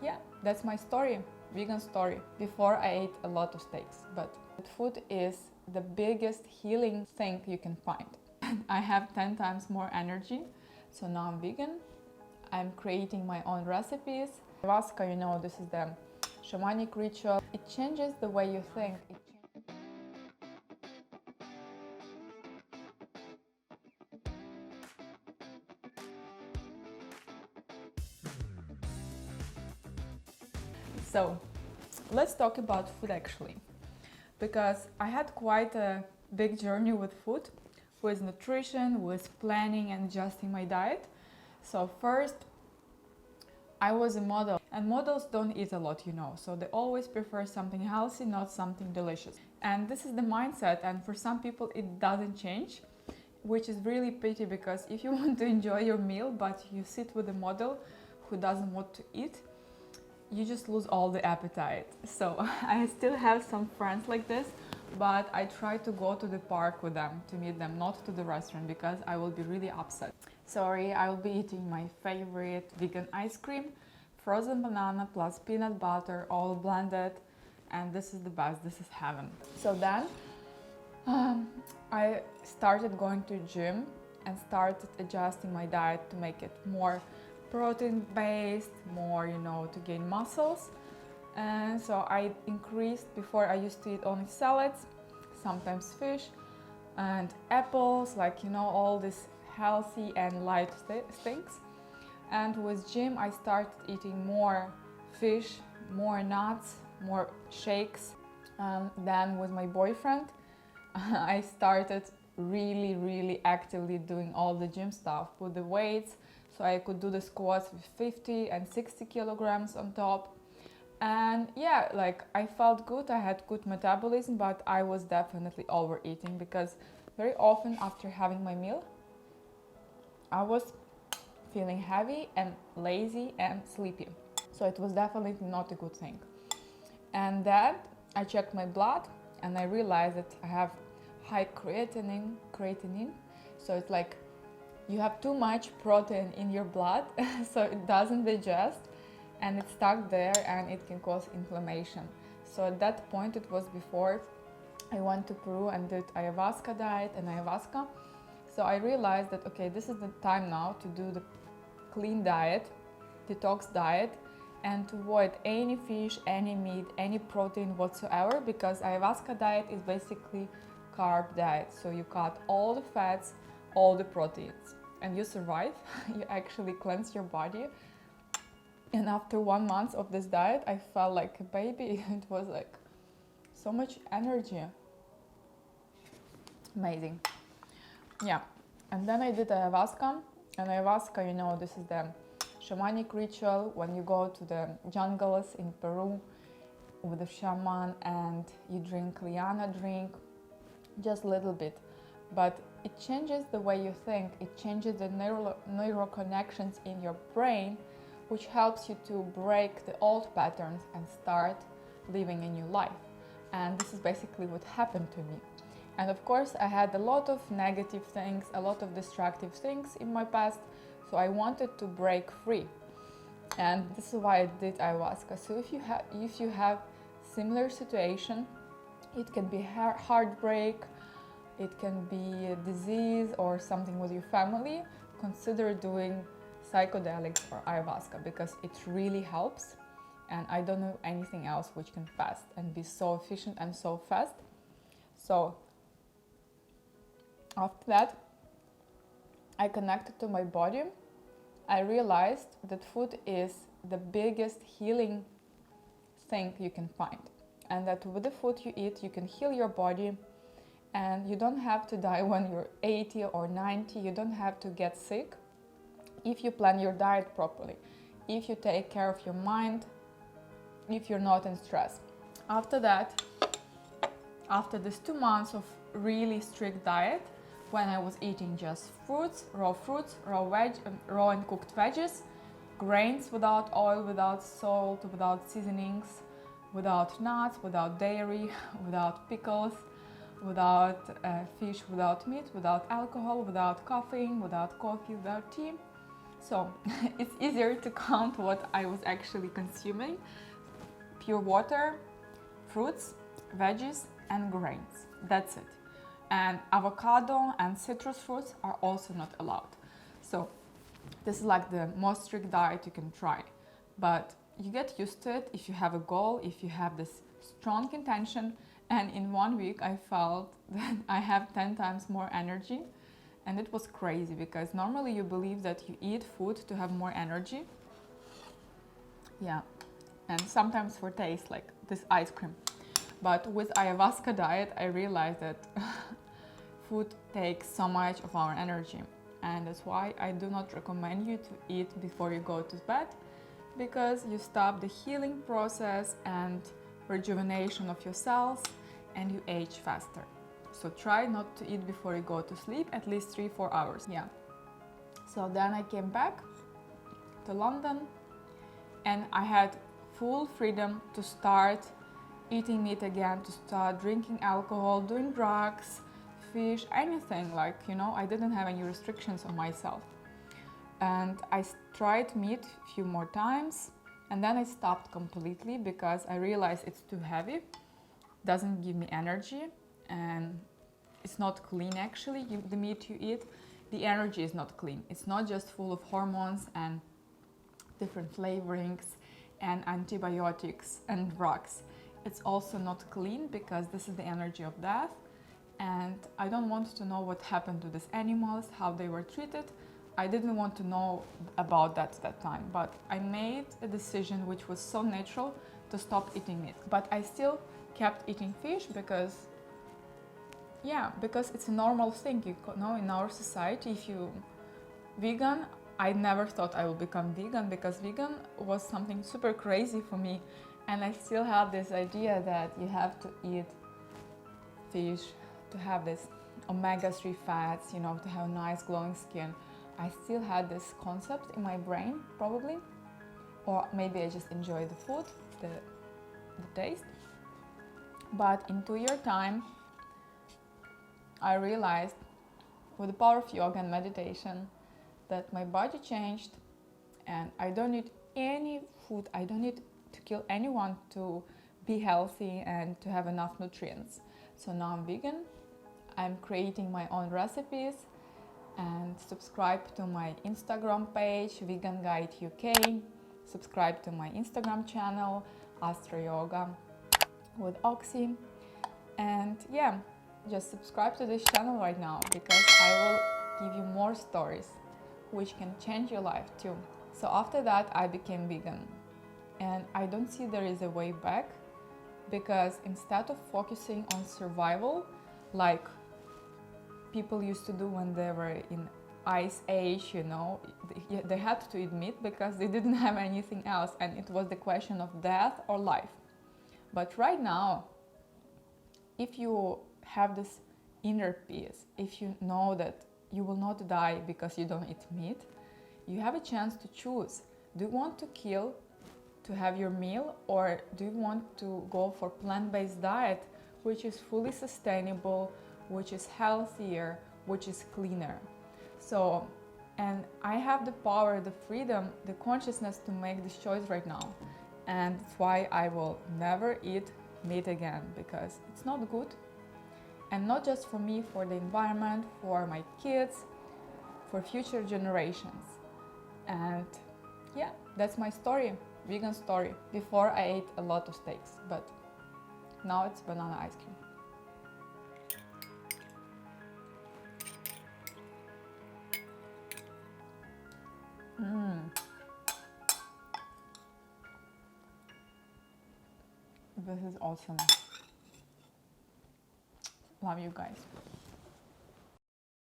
yeah, that's my story, vegan story. Before I ate a lot of steaks, but food is the biggest healing thing you can find. I have 10 times more energy, so now I'm vegan. I'm creating my own recipes. Ayahuasca, you know, this is the shamanic ritual. It changes the way you think. So let's talk about food actually, because I had quite a big journey with food, with nutrition, with planning and adjusting my diet. So first, I was a model, and models don't eat a lot, you know, so they always prefer something healthy, not something delicious. And this is the mindset, and for some people it doesn't change, which is really pity, because if you want to enjoy your meal but you sit with a model who doesn't want to eat, you just lose all the appetite. So I still have some friends like this, but I try to go to the park with them to meet them, not to the restaurant, because I will be really upset. Sorry, I will be eating my favorite vegan ice cream, frozen banana plus peanut butter, all blended, and this is the best, this is heaven. So then I started going to gym and started adjusting my diet to make it more protein based, more, you know, to gain muscles. And so I increased. Before I used to eat only salads, sometimes fish and apples, like, you know, all this healthy and light things. And with gym I started eating more fish, more nuts, more shakes. Then with my boyfriend I started really actively doing all the gym stuff, put the weights, so I could do the squats with 50 and 60 kilograms on top. And yeah, like I felt good, I had good metabolism, but I was definitely overeating, because very often after having my meal I was feeling heavy and lazy and sleepy. So it was definitely not a good thing. And then I checked my blood and I realized that I have high creatinine. So it's like you have too much protein in your blood, so it doesn't digest and it's stuck there and it can cause inflammation. So at that point, it was before I went to Peru and did ayahuasca diet and ayahuasca. So I realized that, okay, this is the time now to do the clean diet, detox diet, and to avoid any fish, any meat, any protein whatsoever, because ayahuasca diet is basically carb diet. So you cut all the fats, all the proteins, and you survive. You actually cleanse your body. And after 1 month of this diet, I felt like a baby. It was like so much energy. Amazing. Yeah. And then I did ayahuasca. And ayahuasca, you know, this is the shamanic ritual when you go to the jungles in Peru with a shaman and you drink liana drink, just a little bit. But it changes the way you think, it changes the neural connections in your brain, which helps you to break the old patterns and start living a new life. And this is basically what happened to me. And of course, I had a lot of negative things, a lot of destructive things in my past, so I wanted to break free. And this is why I did ayahuasca. So if you have similar situation, it can be heartbreak, it can be a disease or something with your family, consider doing psychedelics or ayahuasca, because it really helps. And I don't know anything else which can fast and be so efficient and so fast. So after that, I connected to my body. I realized that food is the biggest healing thing you can find, and that with the food you eat, you can heal your body, and you don't have to die when you're 80 or 90. You don't have to get sick if you plan your diet properly, if you take care of your mind, if you're not in stress. After that, after these 2 months of really strict diet, when I was eating just fruits, raw and cooked veggies, grains without oil, without salt, without seasonings, without nuts, without dairy, without pickles, without fish, without meat, without alcohol, without caffeine, without coffee, without tea. So it's easier to count what I was actually consuming. Pure water, fruits, veggies, and grains. That's it. And avocado and citrus fruits are also not allowed. So this is like the most strict diet you can try. But you get used to it if you have a goal, if you have this strong intention. And in 1 week, I felt that I have 10 times more energy. And it was crazy because normally you believe that you eat food to have more energy. Yeah, and sometimes for taste, like this ice cream. But with ayahuasca diet, I realized that food takes so much of our energy. And that's why I do not recommend you to eat before you go to bed, because you stop the healing process and rejuvenation of your cells and you age faster. So try not to eat before you go to sleep, at least 3-4 hours. Yeah. So then I came back to London and I had full freedom to start eating meat again, to start drinking alcohol, doing drugs, fish, anything. Like, you know, I didn't have any restrictions on myself. And I tried meat a few more times and then I stopped completely because I realized it's too heavy, doesn't give me energy, and it's not clean actually. The meat you eat, the energy is not clean. It's not just full of hormones and different flavorings and antibiotics and drugs. It's also not clean because this is the energy of death, and I don't want to know what happened to these animals, how they were treated. I didn't want to know about that at that time, but I made a decision which was so natural to stop eating meat. But I still kept eating fish because, yeah, because it's a normal thing, you know, in our society. If you vegan, I never thought I would become vegan because vegan was something super crazy for me, and I still have this idea that you have to eat fish to have this omega-3 fats, you know, to have nice glowing skin. I still had this concept in my brain, probably, or maybe I just enjoy the food, the taste. But in 2 year time, I realized with the power of yoga and meditation that my body changed and I don't need any food. I don't need to kill anyone to be healthy and to have enough nutrients. So now I'm vegan. I'm creating my own recipes, and subscribe to my Instagram page, Vegan Guide UK. Subscribe to my Instagram channel, Astro Yoga with Oksi. And yeah, just subscribe to this channel right now because I will give you more stories which can change your life too. So after that, I became vegan, and I don't see there is a way back, because instead of focusing on survival like people used to do when they were in ice age, you know, they had to eat meat because they didn't have anything else, and it was the question of death or life. But right now, if you have this inner peace, if you know that you will not die because you don't eat meat, you have a chance to choose. Do you want to kill to have your meal, or do you want to go for plant-based diet, which is fully sustainable, which is healthier, which is cleaner? So, and I have the power, the freedom, the consciousness to make this choice right now. And that's why I will never eat meat again, because it's not good. And not just for me, for the environment, for my kids, for future generations. And yeah, that's my story, vegan story. Before I ate a lot of steaks, but now it's banana ice cream. This is awesome. Love you guys.